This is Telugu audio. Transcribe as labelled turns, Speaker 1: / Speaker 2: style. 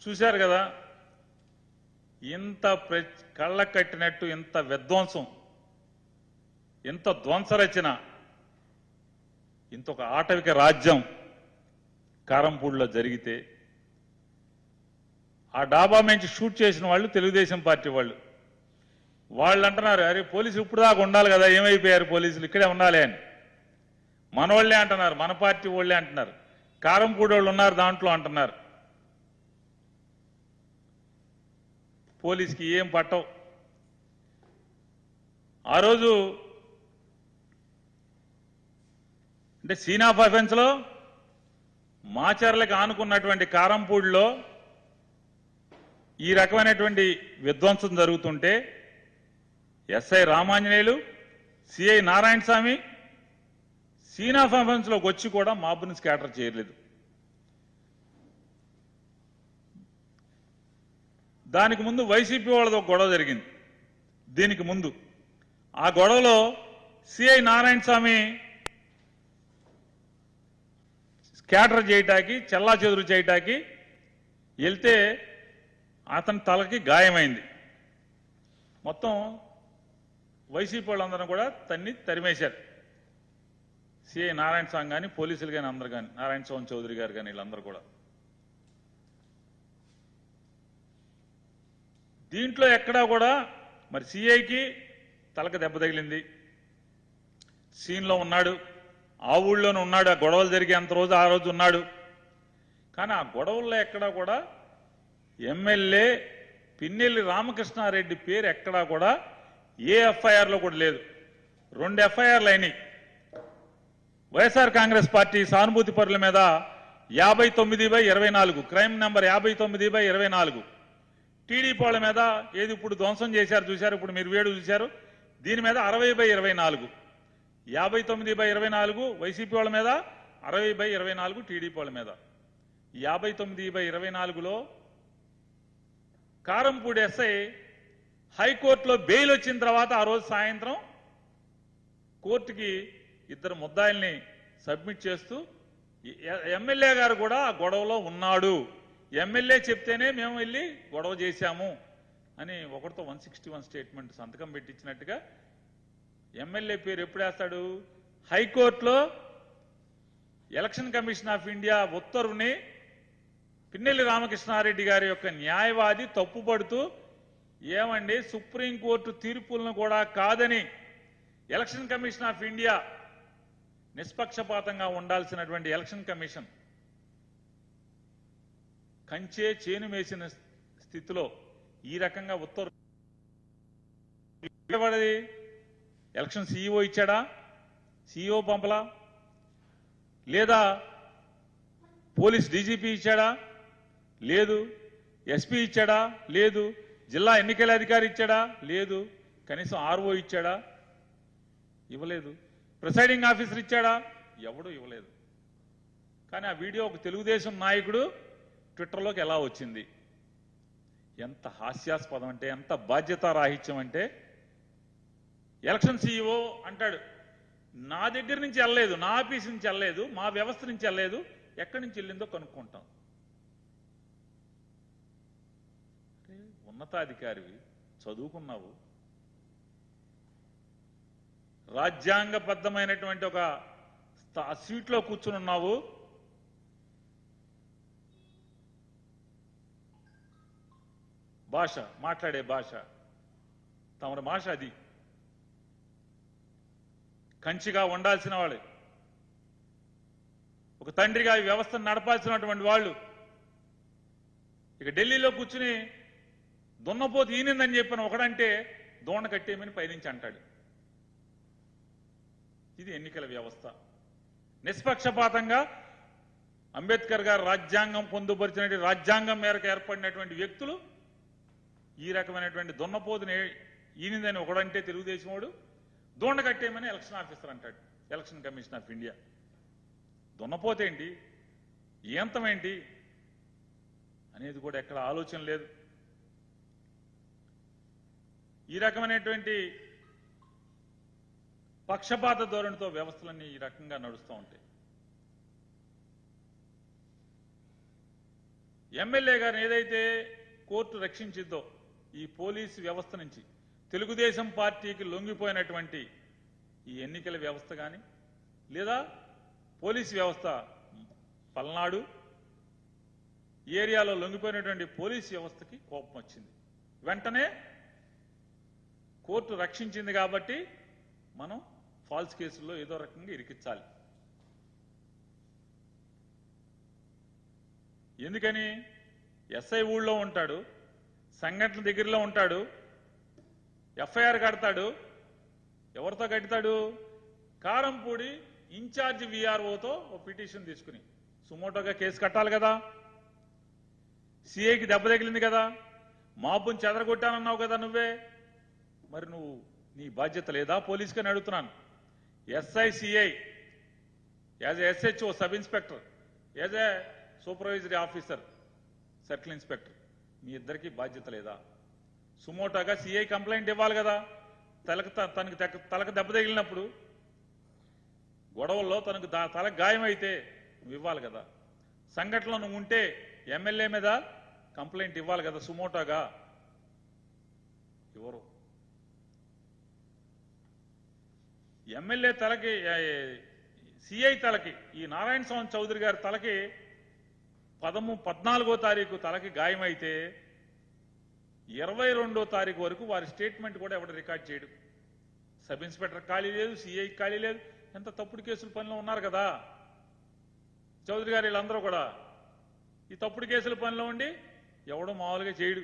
Speaker 1: చూశారు కదా, ఇంత కళ్ళ కట్టినట్టు ఇంత విధ్వంసం, ఇంత ధ్వంసరచన, ఇంత ఒక ఆటవిక రాజ్యం కారంపూడిలో జరిగితే ఆ డాబా నుంచి షూట్ చేసిన వాళ్ళు తెలుగుదేశం పార్టీ వాళ్ళు అంటున్నారు, అరే పోలీసులు ఇప్పుడు దాకా ఉండాలి కదా, ఏమైపోయారు పోలీసులు, ఇక్కడే ఉండాలి అని. మనోళ్లే అంటున్నారు, మన పార్టీ వాళ్ళే అంటున్నారు, కారంపూడి వాళ్ళు ఉన్నారు దాంట్లో అంటున్నారు. పోలీసుకి ఏం పట్టవు. ఆ రోజు అంటే సీన్ ఆఫ్ అఫెన్స్ లో మాచర్లకు ఆనుకున్నటువంటి కారంపూడిలో ఈ రకమైనటువంటి విధ్వంసం జరుగుతుంటే SI Ramanjaneyulu, CI Narayana Swamy scene of offence లోకి వచ్చి కూడా మాబుని స్కాటర్ చేయలేదు. దానికి ముందు వైసీపీ వాళ్ళతో గొడవ జరిగింది. దీనికి ముందు ఆ గొడవలో సిఐ నారాయణ స్వామి స్కాటర్ చేయటానికి, చెల్లా చెదురు చేయటానికి వెళ్తే అతని తలకి గాయమైంది. మొత్తం వైసీపీ వాళ్ళందరూ కూడా తరిమేశారు. సిఐ నారాయణ స్వామి కానీ, పోలీసులు కానీ, అందరు కానీ, నారాయణ స్వామి చౌదరి గారు కానీ, వీళ్ళందరూ కూడా. దీంట్లో ఎక్కడా కూడా మరి సిఐకి తలకు దెబ్బ తగిలింది, సీన్లో ఉన్నాడు, ఆ ఊళ్ళోనే ఉన్నాడు, ఆ గొడవలు జరిగేంత రోజు ఆ రోజు ఉన్నాడు. కానీ ఆ గొడవల్లో ఎక్కడా కూడా ఎమ్మెల్యే పిన్నెల్లి రామకృష్ణారెడ్డి పేరు ఎక్కడా కూడా ఏ ఎఫ్ఐఆర్లో కూడా లేదు. 2 ఎఫ్ఐఆర్లు అయినాయి. వైఎస్ఆర్ కాంగ్రెస్ పార్టీ సానుభూతి పరుల మీద 59/24, క్రైమ్ నెంబర్ 59/24. టీడీపీ వాళ్ళ మీద ఏది ఇప్పుడు ధ్వంసం చేశారు చూశారు, ఇప్పుడు మీరు వేడు చూశారు, దీని మీద 60/24. 59/24 వైసీపీ వాళ్ళ మీద, 60/24 టీడీపీ వాళ్ళ మీద. 59/24లో కారంపూడి ఎస్ఐ హైకోర్టులో బెయిల్ వచ్చిన తర్వాత ఆ రోజు సాయంత్రం కోర్టుకి 2 ముద్దాయిల్ని సబ్మిట్ చేస్తూ ఎమ్మెల్యే గారు కూడా ఆ గొడవలో ఉన్నాడు, ఎమ్మెల్యే చెప్తేనే మేము వెళ్ళి గొడవ చేశాము అని ఒకరితో 161 స్టేట్మెంట్ సంతకం పెట్టించినట్టుగా ఎమ్మెల్యే పేరు ఎప్పుడు వేస్తాడు? హైకోర్టులో ఎలక్షన్ కమిషన్ ఆఫ్ ఇండియా ఉత్తర్వుని పిన్నెల్లి రామకృష్ణారెడ్డి గారి యొక్క న్యాయవాది తప్పుపడుతూ, ఏమండి సుప్రీంకోర్టు తీర్పులను కూడా కాదని ఎలక్షన్ కమిషన్ ఆఫ్ ఇండియా నిష్పక్షపాతంగా ఉండాల్సినటువంటి ఎలక్షన్ కమిషన్ కంచే చేను వేసిన స్థితిలో ఈ రకంగా ఉత్తర్వు ఎలక్షన్ సీఈఓ ఇచ్చాడా? సీఈఓ పంపలా? లేదా పోలీస్ డీజీపీ ఇచ్చాడా? లేదు. ఎస్పీ ఇచ్చాడా? లేదు. జిల్లా ఎన్నికల అధికారి ఇచ్చాడా? లేదు. కనీసం ఆర్ఓ ఇచ్చాడా? ఇవ్వలేదు. ప్రిసైడింగ్ ఆఫీసర్ ఇచ్చాడా? ఎవడు ఇవ్వలేదు. కానీ ఆ వీడియో ఒక తెలుగుదేశం నాయకుడు ట్విట్టర్లోకి ఎలా వచ్చింది? ఎంత హాస్యాస్పదం అంటే, ఎంత బాధ్యతారాహిత్యం అంటే, ఎలక్షన్ సీఈఓ అంటాడు, నా దగ్గర నుంచి వెళ్ళలేదు, నా ఆఫీస్ నుంచి వెళ్ళలేదు, మా వ్యవస్థ నుంచి వెళ్ళలేదు, ఎక్కడి నుంచి వెళ్ళిందో కనుక్కుంటాం. ఉన్నతాధికారివి, చదువుకున్నావు, రాజ్యాంగబద్ధమైనటువంటి ఒక సీట్లో కూర్చుని ఉన్నావు, భాష, మాట్లాడే భాష, తమ భాష అది. కంచిగా ఉండాల్సిన వాళ్ళు, ఒక తండ్రిగా ఈ వ్యవస్థను నడపాల్సినటువంటి వాళ్ళు ఇక ఢిల్లీలో కూర్చుని దున్నపోతు ఈనిందని చెప్పిన ఒకడంటే దోణ కట్టేయమని పైనుంచి అంటాడు. ఇది ఎన్నికల వ్యవస్థ. నిష్పక్షపాతంగా అంబేద్కర్ గారు రాజ్యాంగం పొందుపరిచినటువంటి రాజ్యాంగం మేరకు ఏర్పడినటువంటి వ్యక్తులు ఈ రకమైనటువంటి దున్నపోతుని ఈనిందని ఒకడంటే తెలుగుదేశం వాడు దోణ కట్టేయమని ఎలక్షన్ ఆఫీసర్ అంటాడు, ఎలక్షన్ కమిషన్ ఆఫ్ ఇండియా. దున్నపోతేంటి, ఏంతమేంటి అనేది కూడా ఎక్కడ ఆలోచన లేదు. ఈ రకమైనటువంటి పక్షపాత ధోరణితో వ్యవస్థలన్నీ ఈ రకంగా నడుస్తూ ఉంటాయి. ఎమ్మెల్యే గారిని ఏదైతే కోర్టు రక్షించిందో ఈ పోలీసు వ్యవస్థ నుంచి తెలుగుదేశం పార్టీకి లొంగిపోయినటువంటి ఈ ఎన్నికల వ్యవస్థ కానీ లేదా పోలీసు వ్యవస్థ పల్నాడు ఏరియాలో లొంగిపోయినటువంటి పోలీసు వ్యవస్థకి కోపం వచ్చింది. వెంటనే కోర్టు రక్షించింది కాబట్టి మనం ఫాల్స్ కేసుల్లో ఏదో రకంగా ఇరికించాలి. ఎందుకని ఎస్ఐ ఊళ్ళో ఉంటాడు, సంఘటన దగ్గరలో ఉంటాడు, ఎఫ్ఐఆర్ కడతాడు. ఎవరితో కడతాడు? కారంపూడి ఇన్ఛార్జ్ విఆర్ఓతో ఓ పిటిషన్ తీసుకుని సుమోటోగా కేసు కట్టాలి కదా. సిఐకి దెబ్బ తగిలింది కదా, మాపుని చెదరగొట్టానన్నావు కదా నువ్వే, మరి నువ్వు నీ బాధ్యత లేదా పోలీసుకని అడుగుతున్నాను. SI CI as SHO sub inspector as a supervisory officer circle inspector మీ ఇద్దరికి బాధ్యత లేదా? సుమోటాగా సిఐ కంప్లైంట్ ఇవ్వాలి కదా. తనకు దెబ్బ తగిలినప్పుడు గొడవల్లో తనకు తలకు గాయమైతే నువ్వు ఇవ్వాలి కదా. సంఘటనలో నువ్వు ఉంటే ఎమ్మెల్యే మీద కంప్లైంట్ ఇవ్వాలి కదా సుమోటాగా. ఎవరు ఎమ్మెల్యే తలకి సిఐ తలకి ఈ నారాయణ స్వామి చౌదరి గారి తలకి 14వ తారీఖు తలకి గాయమైతే 22వ తారీఖు వరకు వారి స్టేట్మెంట్ కూడా ఎవడు రికార్డ్ చేయడు. సబ్ ఇన్స్పెక్టర్ ఖాళీ లేదు, సిఐ ఖాళీ లేదు. ఎంత తప్పుడు కేసుల పనిలో ఉన్నారు కదా చౌదరి గారు వీళ్ళందరూ కూడా. ఈ తప్పుడు కేసుల పనిలో ఉండి ఎవడో మామూలుగా చేయడు.